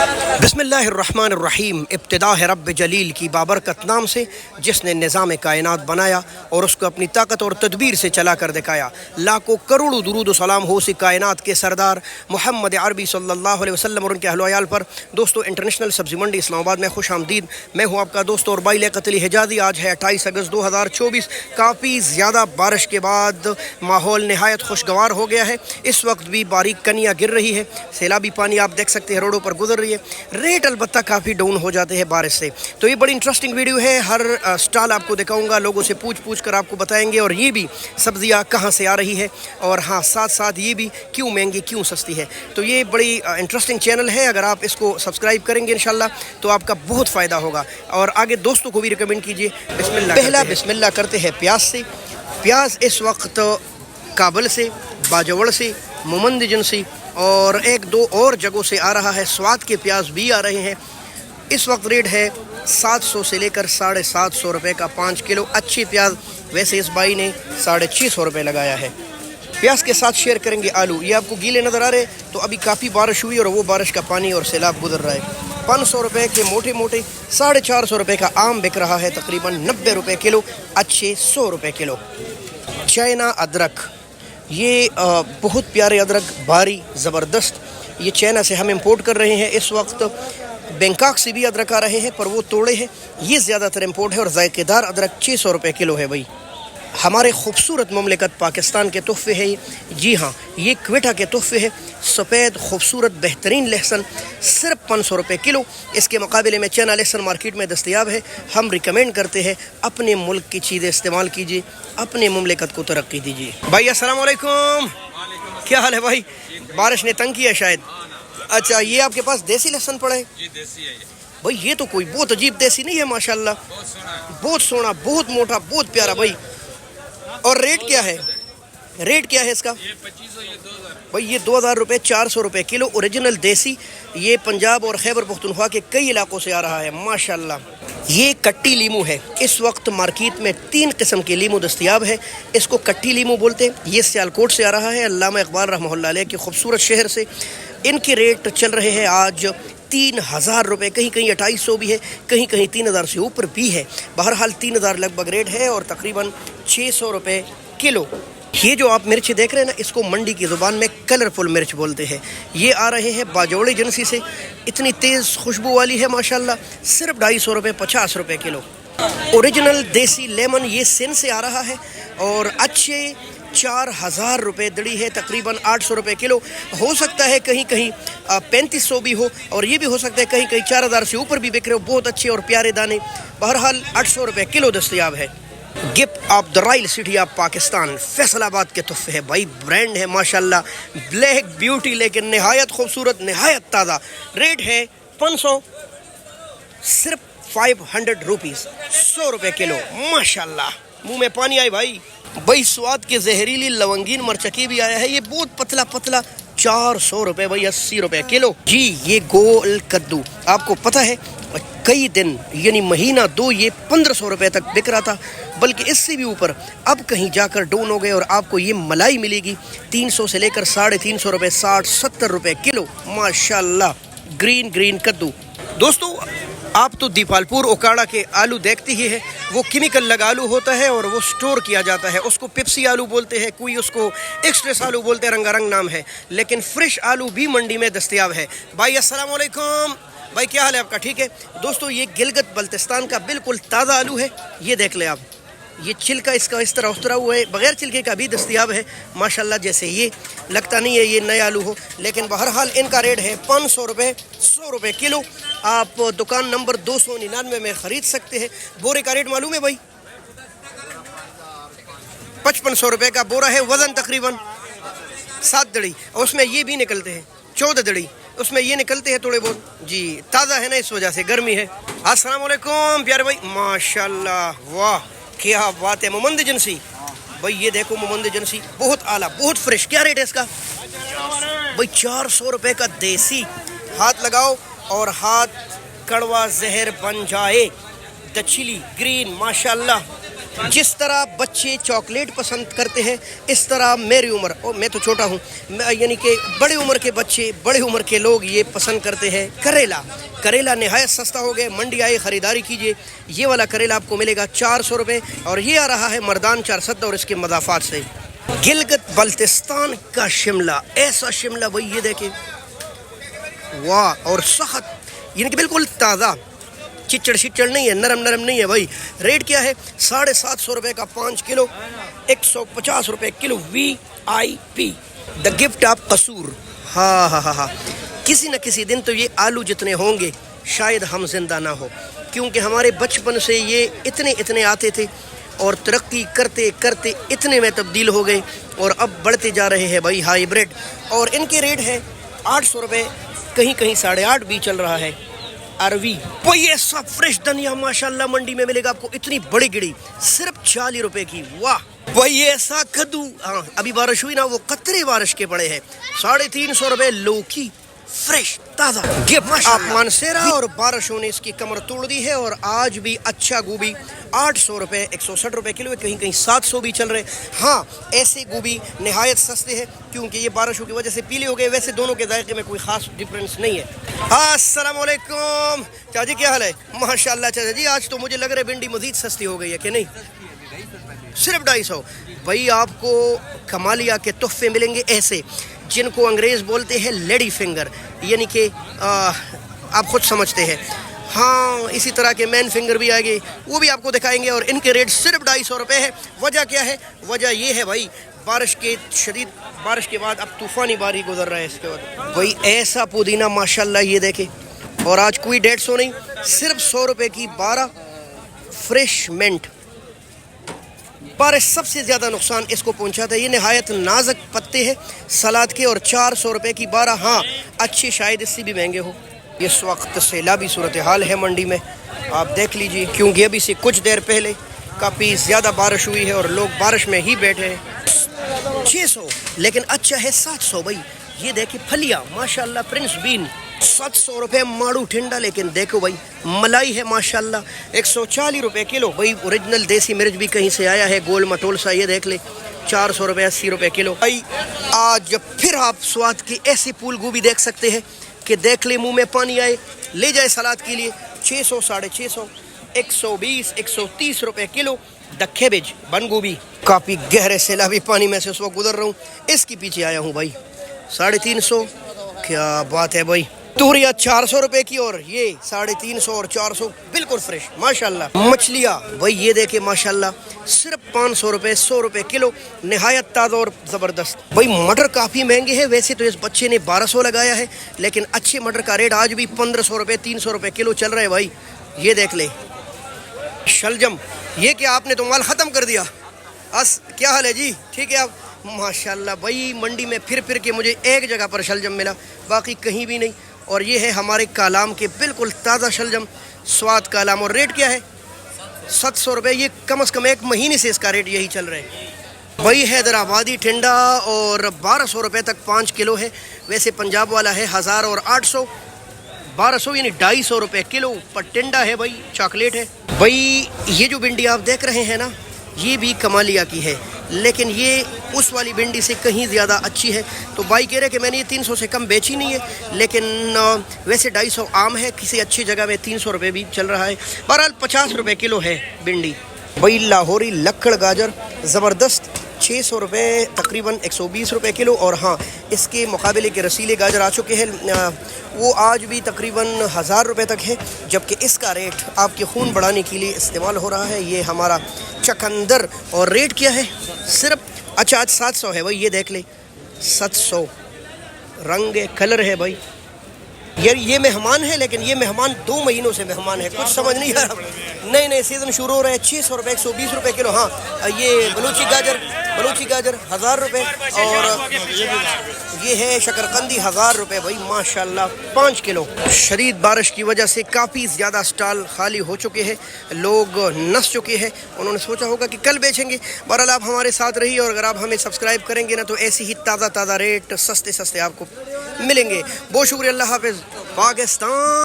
बिस्मिल्लाहिर्रहमानिर्रहीम। इब्तिदा है रब्ब जलील की बाबरकत नाम से, जिसने निज़ाम कायनात बनाया और उसको अपनी ताकत और तदबीर से चला कर दिखाया। लाखों करोड़ों दुरूद व सलाम हो सी कायनात के सरदार मोहम्मद अरबी सल्लल्लाहु अलैहि वसल्लम और उनके अहल वयाल पर। दोस्तों, इंटरनेशनल सब्ज़ी मंडी इस्लामाबाद में खुश आमदीद। मैं हूँ आपका दोस्त और भाई लियाकत अली हिजाज़ी। आज है 28 अगस्त 2024। काफ़ी ज़्यादा बारिश के बाद माहौल नहायत खुशगवार हो गया है। इस वक्त भी बारीक कनियाँ गिर रही है, सैलाबी पानी आप देख सकते हैं रोडों पर गुजर रही है। रेट अलबत्ता काफ़ी डाउन हो जाते हैं बारिश से। तो ये बड़ी इंटरेस्टिंग वीडियो है। हर स्टॉल आपको दिखाऊंगा, लोगों से पूछ कर आपको बताएंगे, और ये भी सब्जियां कहाँ से आ रही है, और हाँ साथ साथ ये भी क्यों महंगी क्यों सस्ती है। तो ये बड़ी इंटरेस्टिंग चैनल है। अगर आप इसको सब्सक्राइब करेंगे इंशाल्लाह तो आपका बहुत फ़ायदा होगा, और आगे दोस्तों को भी रिकमेंड कीजिए। पहला बिस्मिल्लाह करते हैं प्याज से। प्याज इस वक्त काबल से, बाजवड़ से, मोमंदजन से और एक दो और जगहों से आ रहा है। स्वाद के प्याज भी आ रहे हैं। इस वक्त रेट है 700 से लेकर 750 रुपये का 5 किलो। अच्छी प्याज वैसे इस भाई ने 650 रुपये लगाया है। प्याज के साथ शेयर करेंगे आलू। ये आपको गीले नज़र आ रहे, तो अभी काफ़ी बारिश हुई और वो बारिश का पानी और सैलाब गुजर रहा है। 500 रुपये के मोटे मोटे, 450 रुपये का आम बिक रहा है, तकरीबन 90 रुपये किलो, अच्छे 100 रुपये किलो। चाइना अदरक, ये बहुत प्यारे अदरक, भारी ज़बरदस्त। ये चाइना से हम इंपोर्ट कर रहे हैं। इस वक्त बैंकॉक से भी अदरक आ रहे हैं, पर वो तोड़े हैं। ये ज़्यादातर इंपोर्ट है और जायकेदार अदरक 600 रुपये किलो है भाई। हमारे खूबसूरत ममलिकत पाकिस्तान के तोहफे है। जी हाँ, ये क्वेटा के तोहफे है। सफ़ेद खूबसूरत बेहतरीन लहसुन सिर्फ 500 रुपये किलो। इसके मुकाबले में चाइना लहसुन मार्केट में दस्तयाब है। हम रिकमेंड करते हैं अपने मुल्क की चीज़ें इस्तेमाल कीजिए, अपने ममलिकत को तरक्की दीजिए। भाई अस्सलाम वालेकुम, क्या हाल है भाई? बारिश ने तंग किया शायद। अच्छा, ये आपके पास देसी लहसुन पड़ा है? जी देसी है ये। भाई ये तो कोई बहुत अजीब देसी नहीं है, माशाल्लाह, बहुत सोना, बहुत मोटा, बहुत प्यारा भाई। और रेट क्या है? रेट क्या है इसका? ये 2500, ये 2000। भाई ये 2000 रुपये, 400 रुपये किलो ओरिजिनल देसी। ये पंजाब और खैबर पख्तूनख्वा के कई इलाकों से आ रहा है माशाल्लाह। ये कट्टी लीमू है। इस वक्त मार्केट में 3 किस्म के लीमू दस्तयाब है। इसको कट्टी लीमू बोलते हैं। ये सियालकोट से आ रहा है, अल्लामा इकबाल रहमतुल्लाह अलैह के खूबसूरत शहर से। इनके रेट चल रहे हैं आज 3000 रुपये, कहीं कहीं 2800 भी है, कहीं कहीं 3000 से ऊपर भी है। बहरहाल 3000 लगभग रेट है और तकरीबन 600 रुपये किलो। ये जो आप मिर्च देख रहे हैं ना, इसको मंडी की ज़ुबान में कलरफुल मिर्च बोलते हैं। ये आ रहे हैं बाजौड़ एजेंसी से। इतनी तेज़ खुशबू वाली है माशाल्लाह। सिर्फ 250 रुपये, 50 रुपये किलो। ओरिजिनल देसी लेमन ये सिंध से आ रहा है और अच्छे 4000 रुपये दड़ी है, तकरीबन 800 रुपये किलो। हो सकता है कहीं कहीं 3500 भी हो, और ये भी हो सकता है कहीं कहीं 4000 से ऊपर भी बिक रहे हो। बहुत अच्छे और प्यारे दाने। बहरहाल 800 रुपये किलो दस्तयाब है। Gift of the royal city of Pakistan, Faisalabad के तोहफे है भाई। ब्रांड है माशाल्लाह, ब्लैक ब्यूटी, लेकिन नहायत खूबसूरत, नहायत ताज़ा। रेट है 500, सिर्फ 500 रुपीज़, 100 रुपये किलो। माशाल्लाह, मुंह में पानी आए भाई। भाई स्वाद के जहरीली लवंगीन मरचकी भी आया है। ये बहुत पतला पतला, 400 रुपये भाई, 80 रुपये किलो। जी, ये गोल कद्दू आपको पता है कई दिन यानी महीना 2 ये 1500 रुपये तक बिक रहा था, बल्कि इससे भी ऊपर। अब कहीं जाकर डाउन हो गए और आपको ये मलाई मिलेगी 300 से लेकर 350 रुपये, 60-70 रुपये किलो माशाल्लाह। ग्रीन कद्दू। दोस्तों, आप तो दीपालपुर ओकाड़ा के आलू देखते ही है। वो केमिकल लगा आलू होता है और वो स्टोर किया जाता है। उसको पिप्सी आलू बोलते हैं, कोई उसको एक्सप्रेस आलू बोलते हैं, रंगारंग नाम है। लेकिन फ्रेश आलू भी मंडी में दस्तयाब है। भाई अस्सलाम वालेकुम। भाई क्या हाल है आपका? ठीक है दोस्तों, ये गिलगित बल्तिस्तान का बिल्कुल ताज़ा आलू है। ये देख ले आप, ये छिलका इसका इस तरह उतरा हुआ है, बगैर छिलके का भी दस्तयाब है माशाल्लाह। जैसे ये लगता नहीं है ये नए आलू हो, लेकिन बहरहाल इनका रेट है 500 रुपये, 100 रुपये किलो। आप दुकान नंबर 299 में ख़रीद सकते हैं। बोरे का रेट मालूम है भाई? 5500 रुपये का बोरा है। वज़न तकरीबन 7 दड़ी, और उसमें ये भी निकलते हैं 14 दड़ी, उसमें ये निकलते हैं थोड़े बहुत। जी, ताज़ा है ना, इस वजह से गर्मी है। अस्सलाम वालेकुम प्यारे भाई, माशाल्लाह, वाह क्या बात है। मोमंद एजेंसी भाई, ये देखो मोमंद एजेंसी, बहुत आला, बहुत फ्रेश। क्या रेट है इसका भाई? 400 रुपये का देसी। हाथ लगाओ और हाथ कड़वा जहर बन जाए। द चिली ग्रीन माशाल्लाह, जिस तरह बच्चे चॉकलेट पसंद करते हैं, इस तरह मेरी उम्र, और मैं तो छोटा हूँ, यानी कि बड़ी उम्र के बच्चे, बड़ी उम्र के लोग ये पसंद करते हैं करेला। करेला नहायत सस्ता हो गया, मंडी आए ख़रीदारी कीजिए। ये वाला करेला आपको मिलेगा 400 रुपये, और ये आ रहा है मर्दान 470 और इसके मदाफ़ात से। गिलगित बल्तिस्तान का शिमला, ऐसा शिमला भाई, ये देखें, वाह, और सख्त, यानी कि बिल्कुल ताज़ा, चिचड़ शिचड़ नहीं है, नरम नरम नहीं है भाई। रेट क्या है? 750 रुपये का 5 किलो, 150 रुपये kilo. VIP the gift of कसूर। हाँ हाँ हाँ हाँ, किसी न किसी दिन तो ये आलू जितने होंगे शायद हम जिंदा ना हो, क्योंकि हमारे बचपन से ये इतने इतने आते थे और तरक्की करते करते इतने में तब्दील हो गए और अब बढ़ते जा रहे हैं भाई हाईब्रिड। और इनके रेट है 800 रुपये, कहीं कहीं 850 भी चल रहा है। अरवी भाई, ऐसा फ्रेश धनिया माशाल्लाह मंडी में मिलेगा आपको, इतनी बड़ी गिड़ी सिर्फ 40 रुपए की। वाह भाई, ऐसा कद्दू, हाँ अभी बारिश हुई ना, वो कतरे बारिश के पड़े हैं, 350 रुपए। लौकी फ्रेश ताज़ा गिफ्ट आप मानसेरा, और बारिशों ने इसकी कमर तोड़ दी है। और आज भी अच्छा गोभी 800 रुपये, 160 रुपये किलो है, कहीं कहीं 700 भी चल रहे। हाँ, ऐसे गोभी नहायत सस्ते हैं क्योंकि ये बारिशों की वजह से पीले हो गए। वैसे दोनों के जायके में कोई ख़ास डिफरेंस नहीं है। अस्सलाम वालेकुम चाची, क्या हाल है? माशाल्लाह चाचा जी, आज तो मुझे लग रहा है भिंडी मज़ीद सस्ती हो गई है कि नहीं? सिर्फ 250 भाई। आपको कमालिया के तोहफे मिलेंगे ऐसे, जिनको अंग्रेज़ बोलते हैं लेडी फिंगर, यानी कि आप खुद समझते हैं। हाँ, इसी तरह के मैन फिंगर भी आएंगे, वो भी आपको दिखाएंगे। और इनके रेट सिर्फ 250 रुपये है। वजह क्या है? वजह ये है भाई, बारिश के शदीद बारिश के बाद अब तूफ़ानी बारिश गुजर रहा है। इसके बाद भाई ऐसा पुदीना माशाल्लाह, ये देखें, और आज कोई 150 नहीं, सिर्फ 100 रुपये की 12 फ्रेश मिंट। बारिश सबसे ज़्यादा नुकसान इसको पहुंचाता है। ये नहायत नाजुक पत्ते हैं सलाद के, और 400 रुपये की 12। हाँ, अच्छे शायद इससे भी महंगे हो। इस वक्त सैलाबी सूरत हाल है मंडी में, आप देख लीजिए, क्योंकि अभी से कुछ देर पहले काफ़ी ज़्यादा बारिश हुई है और लोग बारिश में ही बैठे हैं। 600, लेकिन अच्छा है 700 भाई। ये देखिए फलिया माशाल्लाह, प्रिंस बीन 700 रुपये माड़ू ठंडा। लेकिन देखो भाई, मलाई है माशाल्लाह 140 रुपये किलो भाई। ओरिजिनल देसी मिर्च भी कहीं से आया है, गोल मटोल सा, ये देख ले, 400 रुपये 80 रुपये किलो भाई। आज फिर आप स्वाद की ऐसी फूल गोभी देख सकते हैं कि देख ले मुंह में पानी आए, ले जाए सलाद के लिए। 600, 650, 120, 130 रुपये किलो। द कैबेज बंद गोभी, काफ़ी गहरे सैलाबी पानी में से उस वक्त गुजर रहा हूँ, इसके पीछे आया हूँ भाई। 350, क्या बात है भाई। तूरिया 400 रुपये की, और ये 350 और 400 बिल्कुल फ्रेश माशाल्लाह। मछलियाँ भाई, ये देखे माशाल्लाह, सिर्फ 500 रुपये, 100 रुपये किलो, नहायत ताज़ा और ज़बरदस्त भाई। मटर काफ़ी महंगे हैं, वैसे तो इस बच्चे ने 1200 लगाया है, लेकिन अच्छे मटर का रेट आज भी 1500 रुपये, 300 रुपये किलो चल रहा है भाई। ये देख ले शलजम, ये क्या आपने तो माल ख़त्म कर दिया। क्या हाल है जी? ठीक है आप? माशाल्लाह भाई, मंडी में फिर फिर के मुझे एक जगह पर शलजम मिला, बाकी कहीं भी नहीं। और ये है हमारे कालाम के बिल्कुल ताज़ा शलजम, स्वाद कालाम। और रेट क्या है? 700 रुपये। ये कम से कम 1 महीने से इसका रेट यही चल रहा है भाई। हैदराबादी टिंडा और 1200 रुपये तक 5 किलो है। वैसे पंजाब वाला है 1000 और 800, 1200 यानी 250 रुपये किलो पर टिंडा है भाई। चॉकलेट है भाई। ये जो भिंडी आप देख रहे हैं ना, ये भी कमालिया की है, लेकिन ये उस वाली भिंडी से कहीं ज़्यादा अच्छी है। तो भाई कह रहे कि मैंने ये 300 से कम बेची नहीं है, लेकिन वैसे 250 आम है, किसी अच्छी जगह में 300 रुपये भी चल रहा है। बहरहाल 50 रुपये किलो है भिंडी भाई। लाहौरी लक्कड़ गाजर ज़बरदस्त 600 रुपये तकरीबन, 120 रुपये किलो। और हाँ, इसके मुकाबले के रसीले गाजर आ चुके हैं, वो आज भी तकरीबन 1000 रुपये तक है, जबकि इसका रेट आपके खून बढ़ाने के लिए इस्तेमाल हो रहा है। ये हमारा चकंदर, और रेट क्या है? सिर्फ अच्छा आज 700 है भाई। ये देख ले 700, रंग है, कलर है भाई। यार ये मेहमान है, लेकिन ये मेहमान 2 महीनों से मेहमान है, कुछ समझ नहीं आ रहा। नहीं सीज़न शुरू हो रहा है। 600 रुपये, 120 रुपये किलो। हाँ, ये बलूची गाजर 1000 रुपये, और ये है शकरकंदी 1000 रुपये भाई माशाल्लाह 5 किलो। शदीद बारिश की वजह से काफ़ी ज़्यादा स्टॉल खाली हो चुके हैं, लोग नस चुके हैं। उन्होंने सोचा होगा कि कल बेचेंगे। बहरहाल आप हमारे साथ रहिए, और अगर आप हमें सब्सक्राइब करेंगे ना, तो ऐसे ही ताज़ा रेट सस्ते आपको मिलेंगे। बहुत शुक्रिया, अल्लाह हाफ़िज़ पाकिस्तान।